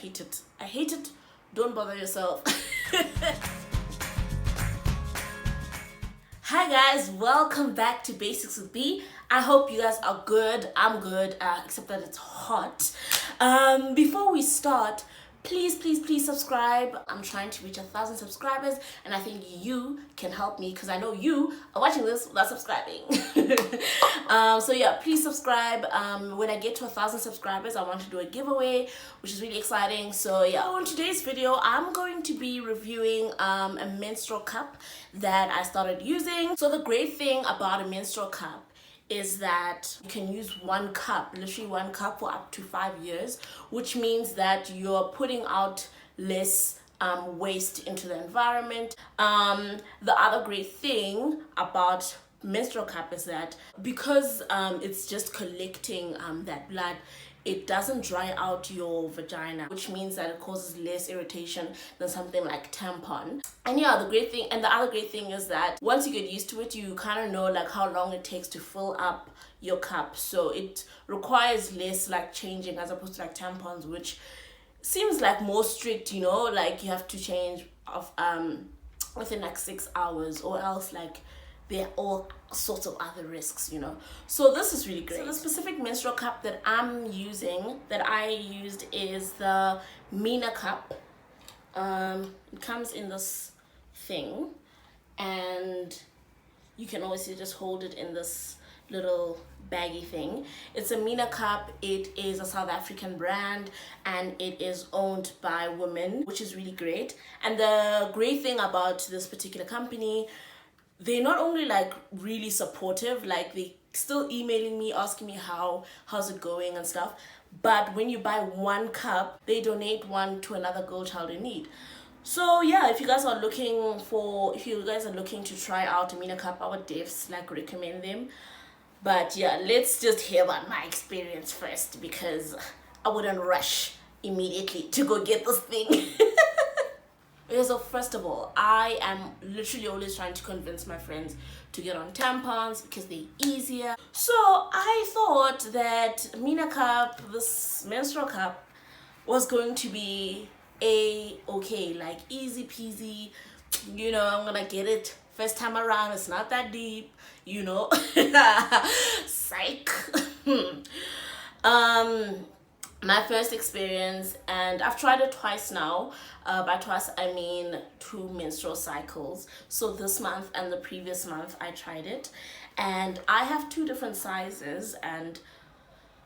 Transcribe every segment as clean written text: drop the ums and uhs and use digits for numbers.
hate it. I hate it. Don't bother yourself. Hi guys, welcome back to Basics with B. I hope you guys are good. I'm good, except that it's hot. Before we start, please subscribe. I'm trying to reach 1,000 subscribers, and I think you can help me because I know you are watching this without subscribing. So yeah, please subscribe. When I get to 1,000 subscribers, I want to do a giveaway, which is really exciting. So yeah, so in today's video, I'm going to be reviewing a menstrual cup that I started using. So the great thing about a menstrual cup is that you can use one cup, literally one cup, for up to 5 years, which means that you're putting out less waste into the environment. The other great thing about menstrual cup is that because it's just collecting that blood, it doesn't dry out your vagina, which means that it causes less irritation than something like tampon. And yeah, the other great thing is that once you get used to it, you kind of know like how long it takes to fill up your cup. So it requires less like changing as opposed to like tampons, which seems like more strict, you know, like you have to change of within like 6 hours, or else like there are all sorts of other risks, you know. So this is really great. So the specific menstrual cup that I used is the Mina cup. It comes in this thing, and you can obviously just hold it in this little baggy thing. It's a Mina cup. It is a South African brand, and it is owned by women, which is really great. And the great thing about this particular company, they're not only like really supportive, like they still emailing me asking me how's it going and stuff, but when you buy one cup, they donate one to another girl child in need. So yeah, if you guys are looking to try out a Mina cup, I would definitely like recommend them. But yeah, let's just hear about my experience first, because I wouldn't rush immediately to go get this thing. Okay, so first of all, I am literally always trying to convince my friends to get on tampons because they're easier. So I thought that Mina cup, this menstrual cup, was going to be okay, like easy peasy. You know, I'm gonna get it first time around. It's not that deep, you know. Psych. My first experience, and I've tried it twice now. By twice I mean 2 menstrual cycles. So this month and the previous month I tried it, and I have 2 different sizes. And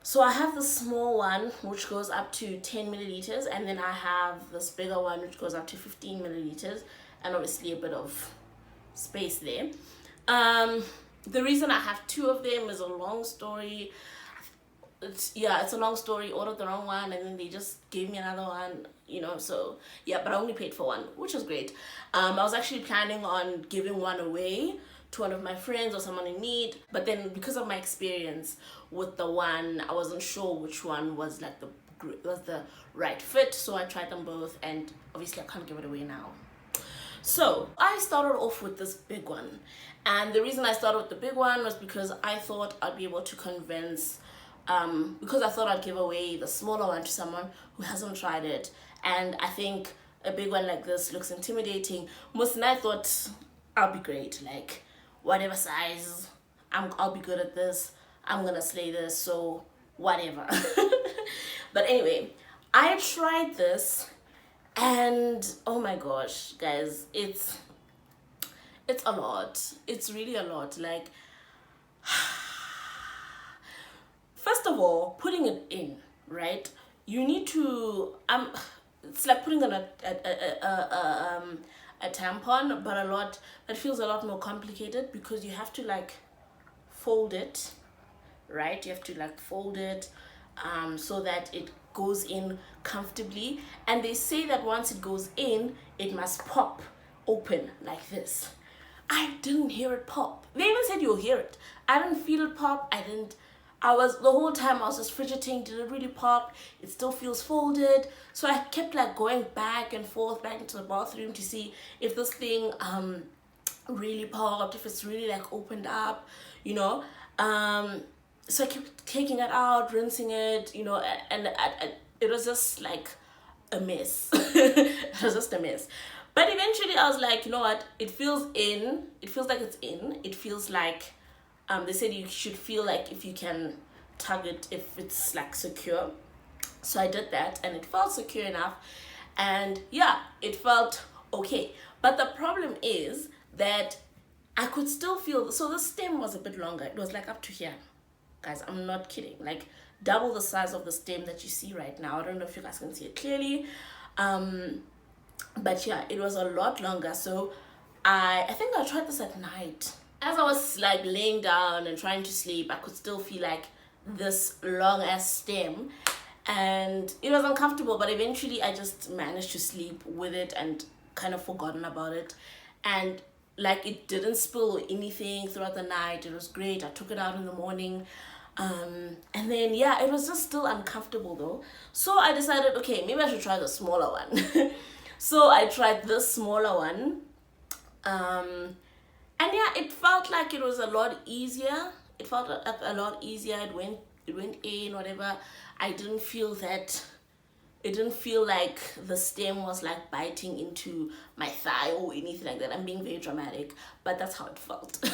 so I have the small one, which goes up to 10 milliliters, and then I have this bigger one which goes up to 15 milliliters, and obviously a bit of space there. The reason I have 2 of them is a long story. It's a long story. Ordered the wrong one, and then they just gave me another one, you know. So yeah, but I only paid for one, which was great. I was actually planning on giving one away to one of my friends or someone in need, but then because of my experience with the one, I wasn't sure which one was like the right fit. So I tried them both, and obviously I can't give it away now. So I started off with this big one, and the reason I started with the big one was because I thought I'd be able to convince, because I thought I'd give away the smaller one to someone who hasn't tried it. And I think a big one like this looks intimidating. And I thought I'll be great, like whatever size, I'll be good at this, I'm gonna slay this, so whatever. But anyway, I tried this, and oh my gosh guys, it's a lot. It's really a lot. Like, first of all, putting it in, right? You need to it's like putting on a tampon, but it feels a lot more complicated because you have to like fold it, right? You have to like fold it so that it goes in comfortably. And they say that once it goes in, it must pop open like this. I didn't hear it pop. They even said you'll hear it. I didn't feel it pop. The whole time I was just fidgeting, did it really pop? It still feels folded. So I kept like going back and forth back into the bathroom to see if this thing really popped, if it's really like opened up, you know. So I kept taking it out, rinsing it, you know, and it was just like a mess. It was just a mess. But eventually I was like, you know what, it feels in, it feels like it's in, it feels like they said you should feel like if you can tug it, if it's like secure. So I did that and it felt secure enough, and yeah, it felt okay. But the problem is that I could still feel, so the stem was a bit longer. It was like up to here, guys, I'm not kidding, like double the size of the stem that you see right now. I don't know if you guys can see it clearly, but yeah, it was a lot longer. So I think I tried this at night. As I was like laying down and trying to sleep, I could still feel like this long ass stem, and it was uncomfortable, but eventually I just managed to sleep with it and kind of forgotten about it. And like, it didn't spill or anything throughout the night. It was great. I took it out in the morning, and then yeah, it was just still uncomfortable though. So I decided, okay, maybe I should try the smaller one. So I tried this smaller one, and yeah, it felt like it was a lot easier. It felt a lot easier. It went in, whatever. I didn't feel that, it didn't feel like the stem was like biting into my thigh or anything like that. I'm being very dramatic, but that's how it felt.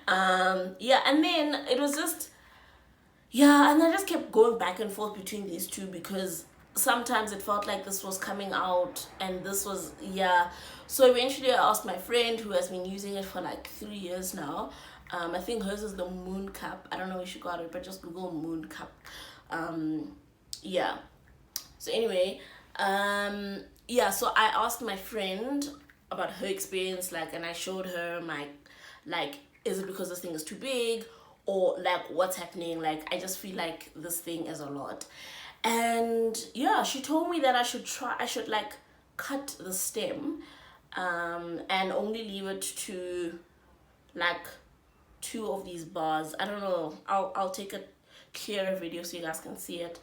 Yeah, and then it was just, yeah, and I just kept going back and forth between these two, because sometimes it felt like this was coming out and this was, yeah. So eventually I asked my friend who has been using it for like 3 years now. I think hers is the Moon Cup. I don't know where she got it, but just Google Moon Cup. Yeah. So anyway, yeah, so I asked my friend about her experience, like, and I showed her my, like, is it because this thing is too big, or like what's happening? Like, I just feel like this thing is a lot. And yeah, she told me that I should like cut the stem, and only leave it to like 2 of these bars. I don't know, I'll take a clearer video so you guys can see it,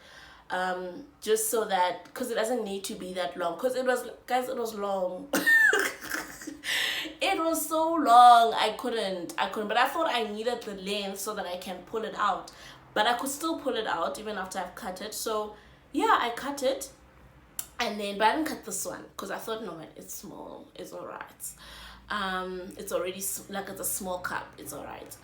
just so that, because it doesn't need to be that long, because it was, guys, it was long. It was so long, I couldn't, but I thought I needed the length so that I can pull it out, but I could still pull it out even after I've cut it. So yeah, I cut it, and then, but I didn't cut this one because I thought, no, it's small, it's all right. It's already like, it's a small cup, it's all right.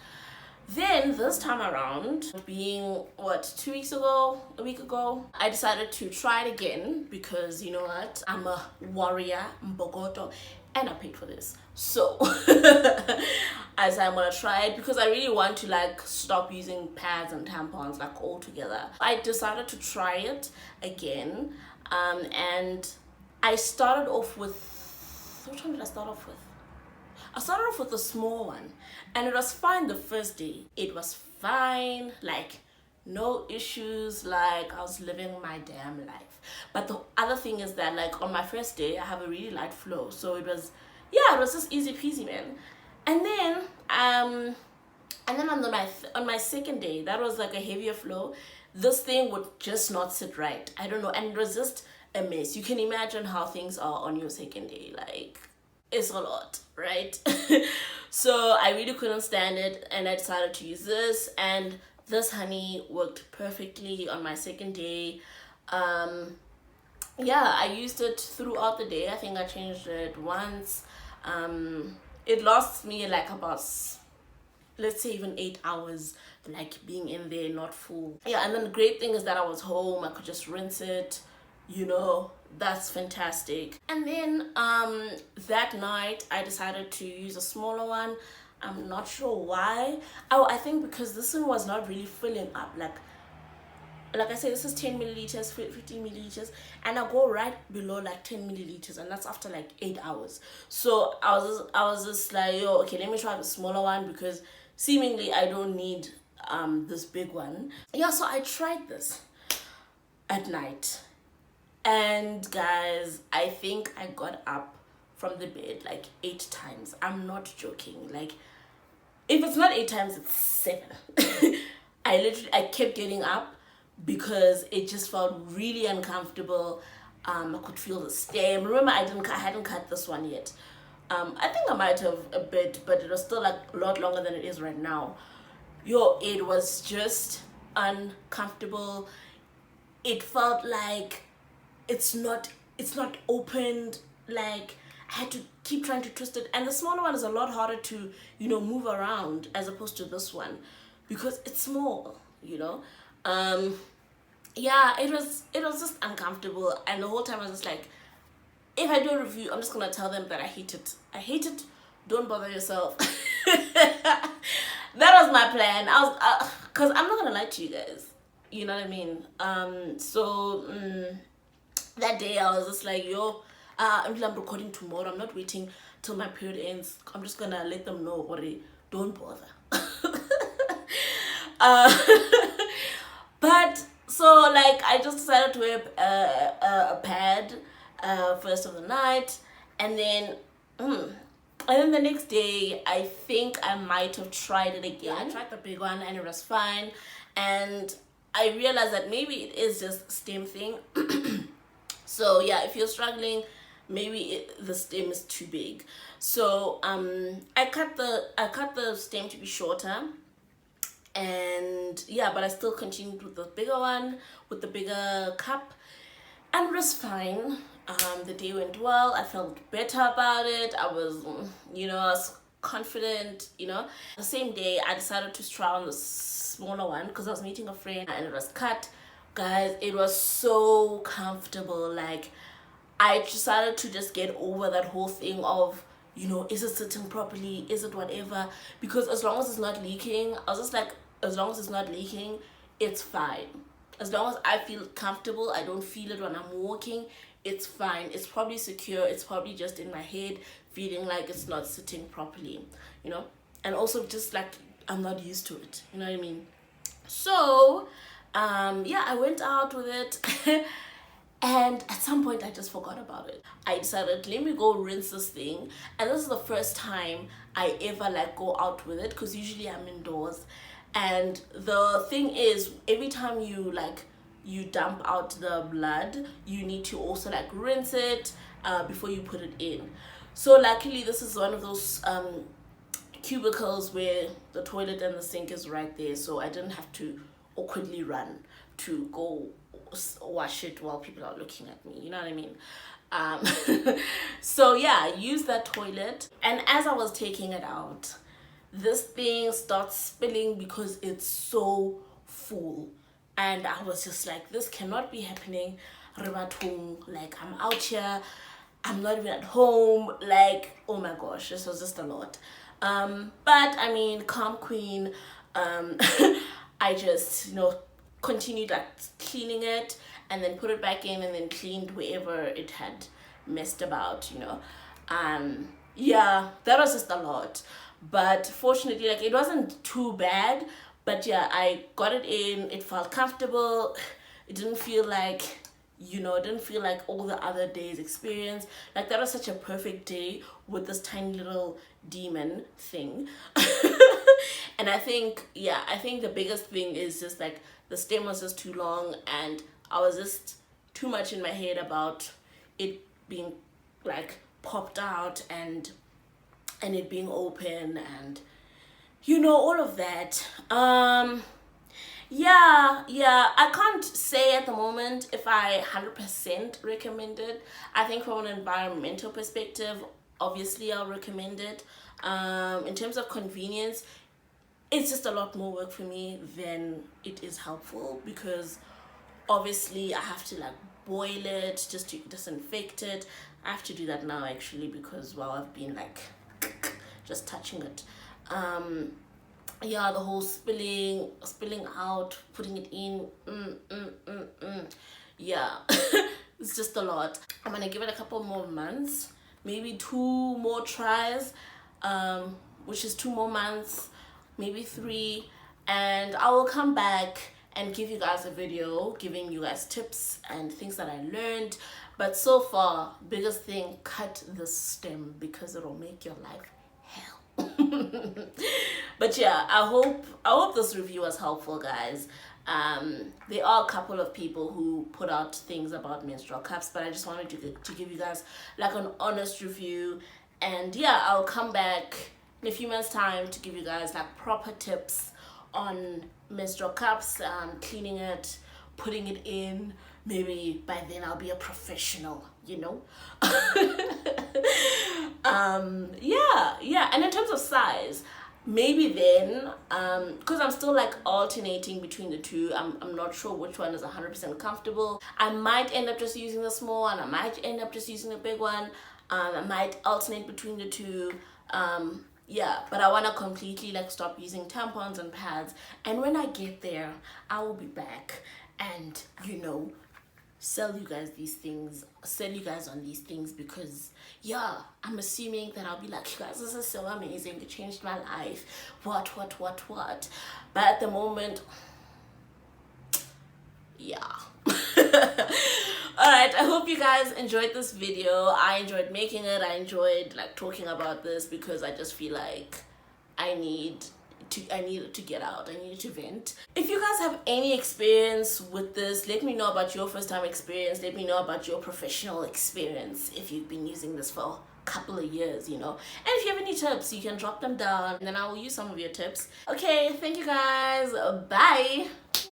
Then this time around, being what, 2 weeks ago, a week ago, I decided to try it again, because you know what, I'm a warrior, Mbogoto, and I paid for this. So I said I'm gonna try it, because I really want to like stop using pads and tampons like altogether. I decided to try it again, and I started off with, which one did I start off with? I started off with a small one, and it was fine the first day. It was fine, like no issues, like I was living my damn life. But the other thing is that, like, on my first day I have a really light flow, so it was, yeah, it was just easy peasy, man. And then on my second day, that was like a heavier flow. This thing would just not sit right, I don't know, and it was just a mess. You can imagine how things are on your second day, like, it's a lot, right? So I really couldn't stand it, and I decided to use this, and this honey worked perfectly on my second day. Yeah, I used it throughout the day. I think I changed it once. It lasts me like about, let's say, even 8 hours, like being in there, not full. Yeah, and then the great thing is that I was home, I could just rinse it, you know, that's fantastic. And then that night I decided to use a smaller one. I'm not sure why. Oh, I think because this one was not really filling up. Like I said, this is 10 milliliters, 15 milliliters, and I go right below like 10 milliliters, and that's after like 8 hours. So I was just like, yo, okay, let me try the smaller one, because seemingly I don't need this big one. Yeah, so I tried this at night. And guys, I think I got up from the bed like 8 times. I'm not joking. Like, if it's not 8 times, it's 7. I kept getting up because it just felt really uncomfortable. I could feel the stem. Remember, I hadn't cut this one yet. I think I might have a bit, but it was still like a lot longer than it is right now. Yo, it was just uncomfortable. It felt like it's not opened. Like, I had to keep trying to twist it, and the smaller one is a lot harder to, you know, move around as opposed to this one, because it's small, you know. Yeah, it was just uncomfortable, and the whole time I was just like, if I do a review, I'm just gonna tell them that I hate it. Don't bother yourself. That was my plan. Cause I'm not gonna lie to you guys, you know what I mean. That day I was just like, yo, until I'm recording tomorrow, I'm not waiting till my period ends. I'm just gonna let them know, already, don't bother. uh, but so, like, I just decided to wear a pad first of the night, and then the next day I think I might have tried it again. I tried the big one and it was fine, and I realized that maybe it is just stem thing. So yeah, if you're struggling, maybe the stem is too big. So I cut the stem to be shorter, and yeah, but I still continued with the bigger one, with the bigger cup, and it was fine. The day went well. I felt better about it. I was, you know, I was confident, you know. The same day I decided to try on the smaller one because I was meeting a friend and it was cut. Guys, it was so comfortable. Like, I decided to just get over that whole thing of, you know, is it sitting properly, is it whatever, because as long as it's not leaking, I was just like, as long as it's not leaking, it's fine. As long as I feel comfortable, I don't feel it when I'm walking, it's fine. It's probably secure. It's probably just in my head feeling like it's not sitting properly, you know. And also just like I'm not used to it, you know what I mean. So yeah, I went out with it and at some point I just forgot about it. I decided, let me go rinse this thing, and this is the first time I ever like go out with it, because usually I'm indoors. And the thing is, every time you dump out the blood, you need to also like rinse it before you put it in. So luckily this is one of those cubicles where the toilet and the sink is right there, so I didn't have to awkwardly run to go wash it while people are looking at me, you know what I mean. So yeah, I used that toilet, and as I was taking it out, this thing starts spilling because it's so full. And I was just like, this cannot be happening. Like, I'm out here, I'm not even at home. Like, oh my gosh, this was just a lot. But I mean, calm queen. I just, you know, continued like cleaning it, and then put it back in, and then cleaned wherever it had messed about, you know. Yeah, that was just a lot. But fortunately, like, it wasn't too bad. But yeah, I got it in, it felt comfortable. It didn't feel like, you know, it didn't feel like all the other days experience. Like, that was such a perfect day with this tiny little demon thing. And I think, yeah, I think the biggest thing is just like the stem was just too long, and I was just too much in my head about it being like popped out and it being open, and you know, all of that. Yeah, I can't say at the moment if I 100% recommend it. I think from an environmental perspective, obviously I'll recommend it. In terms of convenience, it's just a lot more work for me than it is helpful, because obviously I have to like boil it just to disinfect it. I have to do that now actually, because well, I've been like just touching it. Yeah, the whole spilling out, putting it in, yeah. It's just a lot. I'm gonna give it a couple more months, maybe 2 more tries, which is 2 more months, maybe 3, and I will come back and give you guys a video giving you guys tips and things that I learned. But so far, biggest thing, cut the stem, because it'll make your life hell. But yeah, I hope this review was helpful, guys. There are a couple of people who put out things about menstrual cups, but I just wanted to give you guys like an honest review. And yeah, I'll come back in a few months time to give you guys like proper tips on menstrual cups, cleaning it, putting it in, maybe by then I'll be a professional, you know. Yeah, and in terms of size, maybe then, because I'm still like alternating between the two, I'm not sure which one is 100% comfortable. I might end up just using the small one, I might end up just using the big one. I might alternate between the two. Yeah, but I want to completely like stop using tampons and pads, and when I get there I will be back and, you know, sell you guys on these things, because yeah, I'm assuming that I'll be like, you guys, this is so amazing, it changed my life, what. But at the moment, yeah. Alright, I hope you guys enjoyed this video. I enjoyed making it. I enjoyed like talking about this, because I just feel like I needed to get out. I needed to vent. If you guys have any experience with this, let me know about your first time experience. Let me know about your professional experience if you've been using this for a couple of years, you know. And if you have any tips, you can drop them down and then I will use some of your tips. Okay, thank you guys. Bye.